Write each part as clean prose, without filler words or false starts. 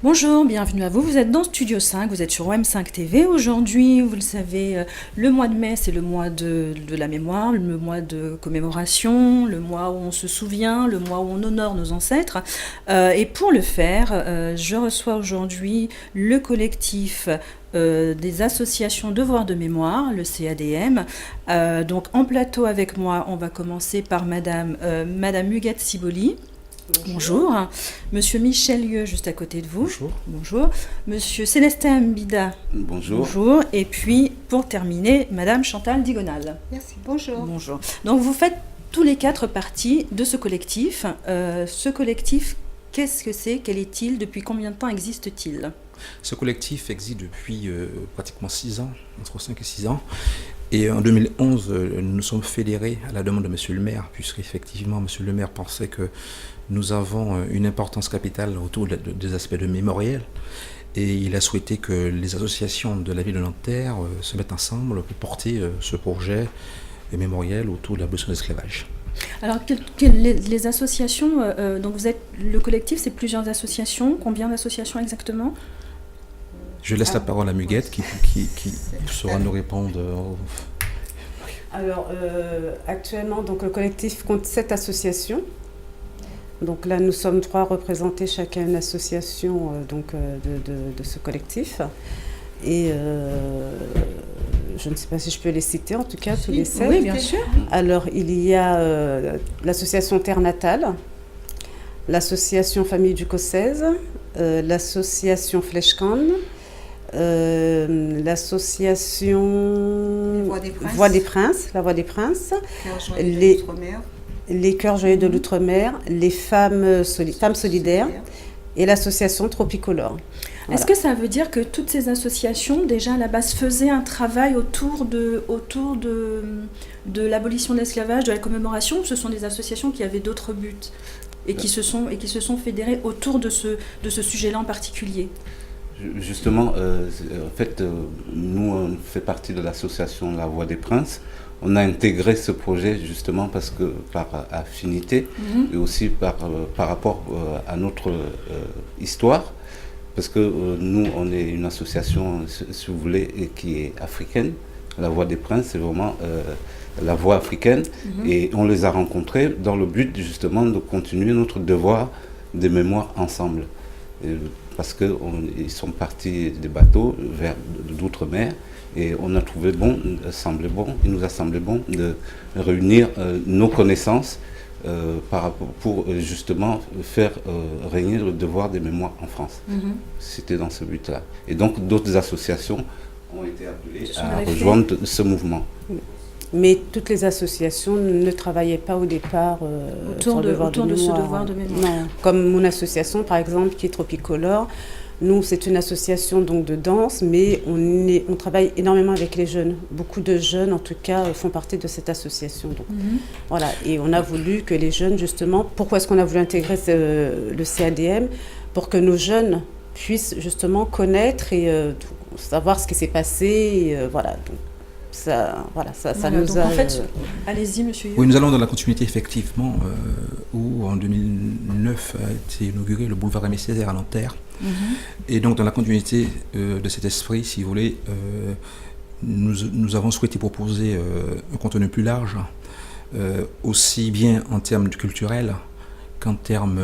Bonjour, bienvenue à vous. Vous êtes dans Studio 5, vous êtes sur OM5 TV. Aujourd'hui, vous le savez, le mois de mai, c'est le mois de la mémoire, le mois de commémoration, le mois où on se souvient, le mois où on honore nos ancêtres. Et pour le faire, je reçois aujourd'hui le collectif des associations Devoirs de mémoire, le CADM. Donc en plateau avec moi, on va commencer par Madame Huguette Siboli. Bonjour. Monsieur Michel Lieu, juste à côté de vous. Bonjour. Bonjour. Monsieur Célestin Mbida. Bonjour. Bonjour. Et puis, pour terminer, Madame Chantal Digonal. Merci. Bonjour. Bonjour. Donc, vous faites tous les quatre partie de ce collectif. Ce collectif, qu'est-ce que c'est? Quel est-il? Depuis combien de temps existe-t-il? Ce collectif existe depuis pratiquement 6 ans, entre 5 et 6 ans. Et en 2011, nous nous sommes fédérés à la demande de Monsieur le maire, puisqu'effectivement, Monsieur le maire pensait que nous avons une importance capitale autour des aspects de mémoriel. Et il a souhaité que les associations de la ville de Nanterre se mettent ensemble pour porter ce projet mémoriel autour de l'abolition de l'esclavage. Alors, les associations, donc vous êtes, le collectif, c'est plusieurs associations. Combien d'associations exactement? Je laisse la parole à Muguette qui saura nous répondre. Alors, actuellement, donc, le collectif compte 7 associations. Donc là, nous sommes 3 représentés chacun une association de ce collectif. Et je ne sais pas si je peux les citer, en tout cas, tous les 7. Oui, bien sûr. Alors, il y a l'association Terre Natale, l'association Famille du Cossèze, l'association Fleshkan, l'association Voix des Princes, la Voix des Princes, les Cœurs Joyeux de l'Outre-mer, les femmes solidaires et l'association Tropicolore. Voilà. Est-ce que ça veut dire que toutes ces associations, déjà à la base, faisaient un travail autour de l'abolition de l'esclavage, de la commémoration, ou ce sont des associations qui avaient d'autres buts et qui se sont fédérées autour de ce sujet-là en particulier? Justement, en fait, nous, on fait partie de l'association La Voix des Princes. On a intégré ce projet justement parce que par affinité et aussi par rapport à notre histoire. Parce que nous, on est une association, si vous voulez, qui est africaine. La Voix des Princes, c'est vraiment la voix africaine. Et on les a rencontrés dans le but justement de continuer notre devoir de mémoire ensemble. Parce qu'ils sont partis des bateaux vers d'outre-mer et on a trouvé il nous a semblé bon de réunir nos connaissances pour justement faire régner le devoir des mémoires en France. C'était dans ce but-là. Et donc d'autres associations ont été appelées à rejoindre ce mouvement. Mais toutes les associations ne travaillaient pas au départ autour de ce devoir de mémoire. Non. Comme mon association, par exemple, qui est Tropicolore. Nous, c'est une association donc, de danse, mais on travaille énormément avec les jeunes. Beaucoup de jeunes, en tout cas, font partie de cette association. Donc, voilà. Et on a voulu que les jeunes, justement, pourquoi est-ce qu'on a voulu intégrer le CADM? Pour que nos jeunes puissent justement connaître et savoir ce qui s'est passé. Et, voilà. Donc, ça nous a... En fait, allez-y, monsieur. Oui, nous allons dans la continuité, effectivement, où en 2009 a été inauguré le boulevard Aimé Césaire à Nanterre. Et donc, dans la continuité de cet esprit, si vous voulez, nous avons souhaité proposer un contenu plus large, aussi bien en termes culturels qu'en termes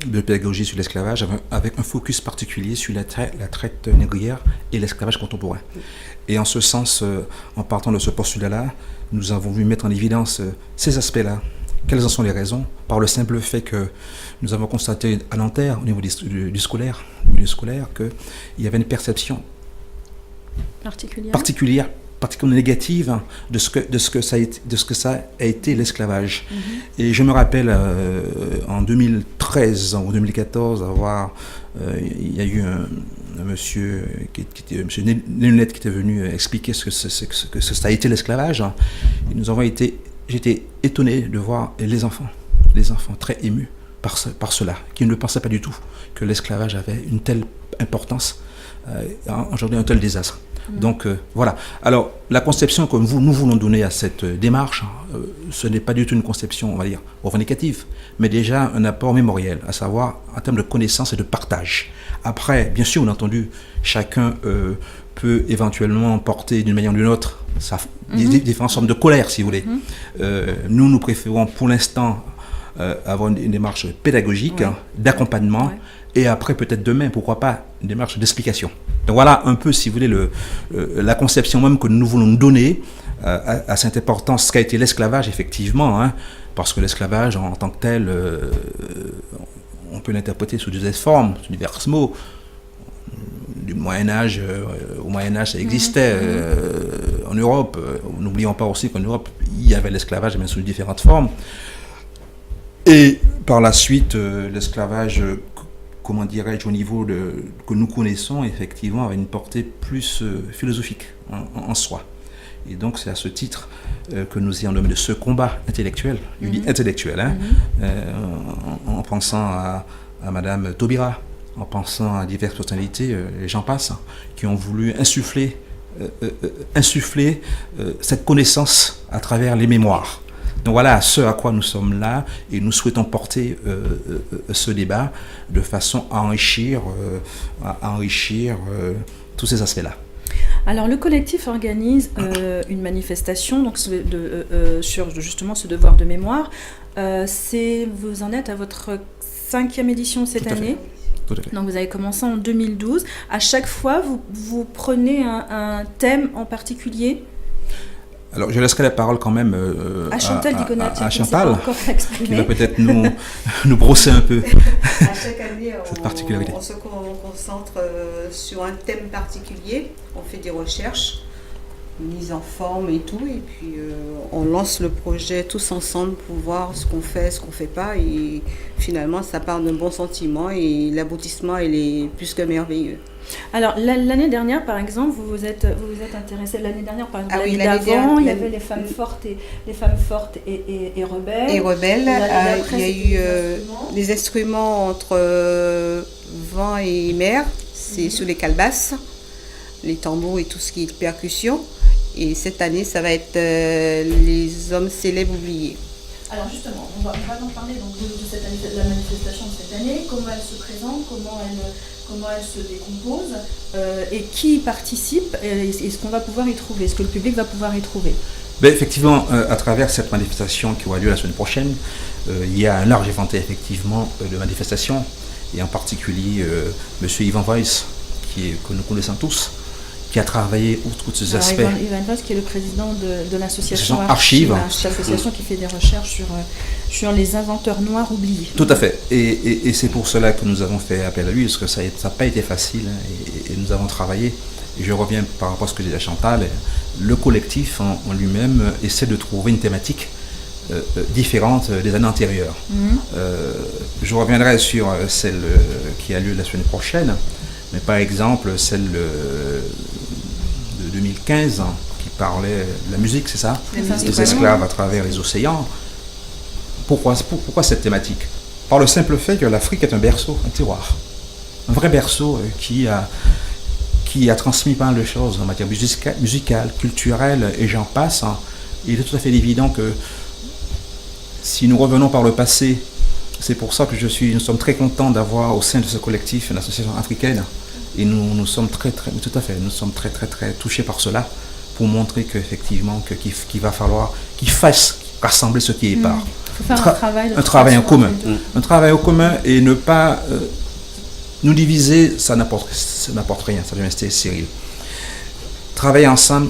de pédagogie sur l'esclavage, avec un focus particulier sur la traite négrière et l'esclavage contemporain. Et en ce sens, en partant de ce postulat-là, nous avons voulu mettre en évidence ces aspects-là. Quelles en sont les raisons? Par le simple fait que nous avons constaté à Nanterre, au niveau du milieu scolaire, qu'il y avait une perception particulièrement négative de ce que ça a été l'esclavage. Et je me rappelle en 2013 ou 2014 il y a eu un monsieur monsieur Nénette qui était venu expliquer ce que ça a été l'esclavage. Et j'étais étonné de voir les enfants très émus par cela, qui ne pensaient pas du tout que l'esclavage avait une telle importance engendré un tel désastre. Donc voilà. Alors la conception que nous voulons donner à cette démarche, ce n'est pas du tout une conception, on va dire, revendicative, mais déjà un apport mémoriel, à savoir en termes de connaissance et de partage. Après, bien sûr, bien entendu, chacun peut éventuellement porter d'une manière ou d'une autre différentes formes de colère, si vous voulez. Nous préférons pour l'instant avoir une démarche pédagogique, d'accompagnement, et après peut-être demain, pourquoi pas, une démarche d'explication. Donc voilà un peu, si vous voulez, la conception même que nous voulons donner à cette importance qu'a été l'esclavage, effectivement, parce que l'esclavage en tant que tel, on peut l'interpréter sous diverses formes, sous divers mots. Du Moyen-Âge, au Moyen-Âge, ça existait en Europe. N'oublions pas aussi qu'en Europe, il y avait l'esclavage, mais sous différentes formes. Et par la suite, l'esclavage, comment dirais-je, au niveau que nous connaissons, effectivement, avait une portée plus philosophique en soi. Et donc, c'est à ce titre que nous ayons nommé de ce combat intellectuel, je dis intellectuel, en pensant à Madame Taubira, en pensant à diverses personnalités, et j'en passe, qui ont voulu insuffler cette connaissance à travers les mémoires. Donc voilà ce à quoi nous sommes là, et nous souhaitons porter ce débat de façon à enrichir tous ces aspects-là. Alors le collectif organise une manifestation donc, sur justement ce devoir de mémoire. Vous en êtes à votre 5e édition cette année. Tout à fait. Donc vous avez commencé en 2012. À chaque fois, vous prenez un thème en particulier. Alors je laisserai la parole quand même à Chantal à Chantal, qui va peut-être nous brosser un peu. À chaque année, cette particularité. on se concentre sur un thème particulier, on fait des recherches, mise en forme et tout, et puis on lance le projet tous ensemble pour voir ce qu'on fait pas, et finalement ça part d'un bon sentiment et l'aboutissement il est plus que merveilleux. Alors l'année dernière par exemple vous vous êtes intéressé, l'année dernière par exemple, l'année d'avant il y avait les femmes fortes et rebelles. Et rebelles, il y a eu des instruments entre vent et mer, c'est sous les calebasses, les tambours et tout ce qui est percussion. Et cette année, ça va être les hommes célèbres oubliés. Alors justement, on va en parler donc, de la manifestation de cette année, comment elle se présente, comment elle se décompose, et qui participe, et ce qu'on va pouvoir y trouver, ce que le public va pouvoir y trouver. Effectivement, à travers cette manifestation qui aura lieu la semaine prochaine, il y a un large éventail effectivement de manifestations, et en particulier M. Yvan Weiss, que nous connaissons tous, qui a travaillé outre ces aspects. Yvan Weiss, qui est le président de l'association Archives. Cette association qui fait des recherches sur les inventeurs noirs oubliés. Tout à fait. Et c'est pour cela que nous avons fait appel à lui, parce que ça n'a pas été facile, et nous avons travaillé. Et je reviens par rapport à ce que disait Chantal. Le collectif en lui-même essaie de trouver une thématique différente des années antérieures. Je reviendrai sur celle qui a lieu la semaine prochaine, mais par exemple celle de 2015 qui parlait de la musique, c'est ça ? Des esclaves à travers les océans. Pourquoi cette thématique ? Par le simple fait que l'Afrique est un berceau, un terroir. Un vrai berceau qui a transmis pas mal de choses en matière musicale, culturelle, et j'en passe. Il est tout à fait évident que si nous revenons par le passé, c'est pour ça que nous sommes très contents d'avoir au sein de ce collectif une association africaine, et nous sommes très touchés par cela, pour montrer qu'effectivement qu'il va falloir qu'il fasse rassembler ce qui est part. Il faut faire un travail en commun. Un travail en commun, et ne pas nous diviser, ça n'apporte rien, ça devient stérile. Travailler ensemble,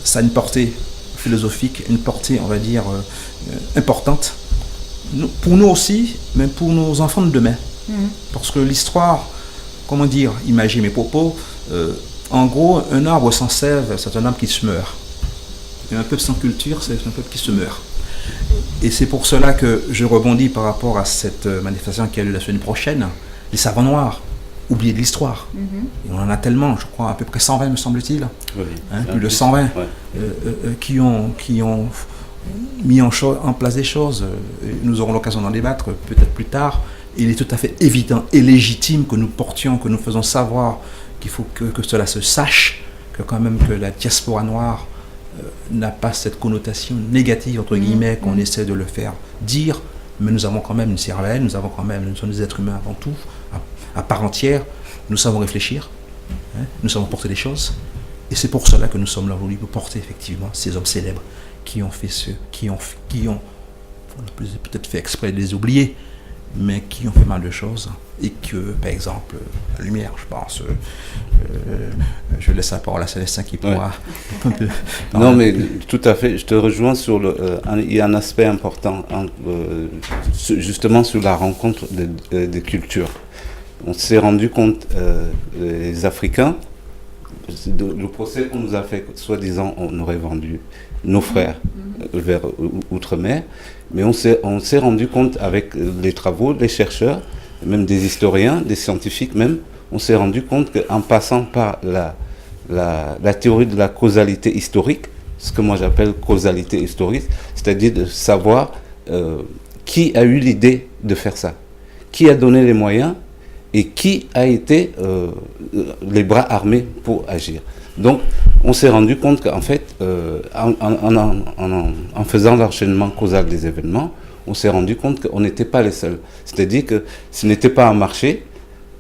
ça a une portée philosophique, une portée, on va dire, importante. Pour nous aussi, mais pour nos enfants de demain. Parce que l'histoire, comment dire, imaginez mes propos, en gros, un arbre sans sève, c'est un arbre qui se meurt. Et un peuple sans culture, c'est un peuple qui se meurt. Et c'est pour cela que je rebondis par rapport à cette manifestation qui a lieu la semaine prochaine, les savants noirs, oubliés de l'histoire. Et on en a tellement, je crois, à peu près 120, me semble-t-il. Oui, plus de 120, qui ont mis en place des choses. Nous aurons l'occasion d'en débattre peut-être plus tard. il est tout à fait évident et légitime que nous portions, que nous faisons savoir qu'il faut que cela se sache, que quand même que la diaspora noire n'a pas cette connotation négative, entre guillemets, qu'on essaie de le faire dire, mais nous avons quand même une cervelle, nous sommes des êtres humains avant tout, à part entière, nous savons réfléchir, hein, nous savons porter des choses, et c'est pour cela que nous sommes là aujourd'hui, pour porter effectivement ces hommes célèbres qui ont fait on a peut-être fait exprès de les oublier, mais qui ont fait mal de choses, et que, par exemple, la lumière, je pense, je laisse la parole à Célestin qui pourra... Ouais. Non, mais tout à fait, je te rejoins sur il y a un aspect important, justement sur la rencontre des cultures. On s'est rendu compte, les Africains, le procès qu'on nous a fait, soi-disant, on aurait vendu nos frères vers Outre-mer, mais on s'est rendu compte avec les travaux, les chercheurs, même des historiens, des scientifiques même, on s'est rendu compte qu'en passant par la théorie de la causalité historique, ce que moi j'appelle causalité historique, c'est-à-dire de savoir qui a eu l'idée de faire ça, qui a donné les moyens et qui a été les bras armés pour agir. Donc, on s'est rendu compte qu'en fait, en faisant l'enchaînement causal des événements, on s'est rendu compte qu'on n'était pas les seuls. C'est-à-dire que ce n'était pas un marché,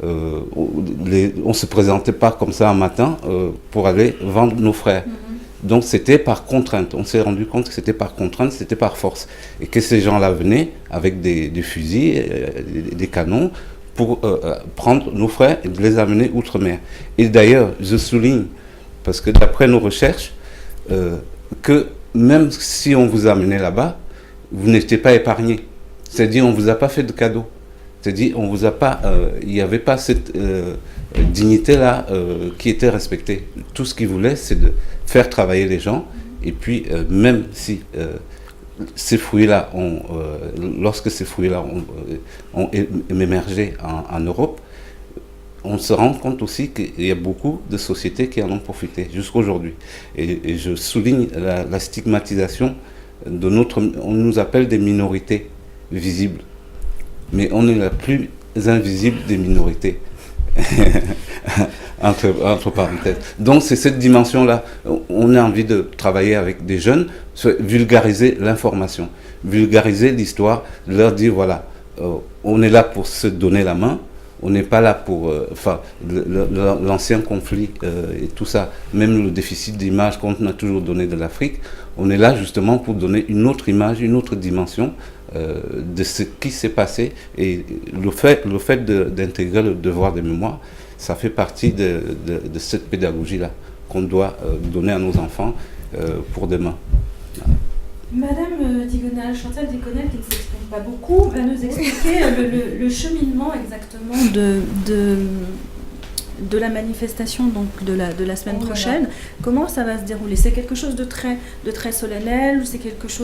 on ne se présentait pas comme ça un matin pour aller vendre nos frères. Donc, c'était par contrainte. On s'est rendu compte que c'était par contrainte, c'était par force. Et que ces gens-là venaient avec des fusils, des canons, pour prendre nos frères et de les amener outre-mer. Et d'ailleurs, je souligne, parce que d'après nos recherches, que même si on vous a amené là-bas, vous n'étiez pas épargné. C'est-à-dire, on ne vous a pas fait de cadeau. C'est-à-dire, on vous a pas, il n'y avait pas cette dignité-là qui était respectée. Tout ce qu'ils voulaient, c'est de faire travailler les gens. Et puis, même si ces fruits-là, lorsque ces fruits-là ont émergé en Europe, on se rend compte aussi qu'il y a beaucoup de sociétés qui en ont profité jusqu'à aujourd'hui. Et je souligne la stigmatisation de on nous appelle des minorités visibles, mais on est la plus invisible des minorités. entre parenthèses. Donc c'est cette dimension-là. On a envie de travailler avec des jeunes, vulgariser l'information, vulgariser l'histoire, leur dire voilà, on est là pour se donner la main, on n'est pas là pour... l'ancien conflit et tout ça, même le déficit d'image qu'on a toujours donné de l'Afrique, on est là justement pour donner une autre image, une autre dimension de ce qui s'est passé. Et le fait d'intégrer le devoir de mémoire, ça fait partie de cette pédagogie-là qu'on doit donner à nos enfants pour demain. Madame Digonal, Chantal Digonal, qui ne s'exprime pas beaucoup, va nous expliquer le cheminement exactement de la manifestation donc de la semaine prochaine. Comment ça va se dérouler? C'est quelque chose de très solennel? C'est quelque chose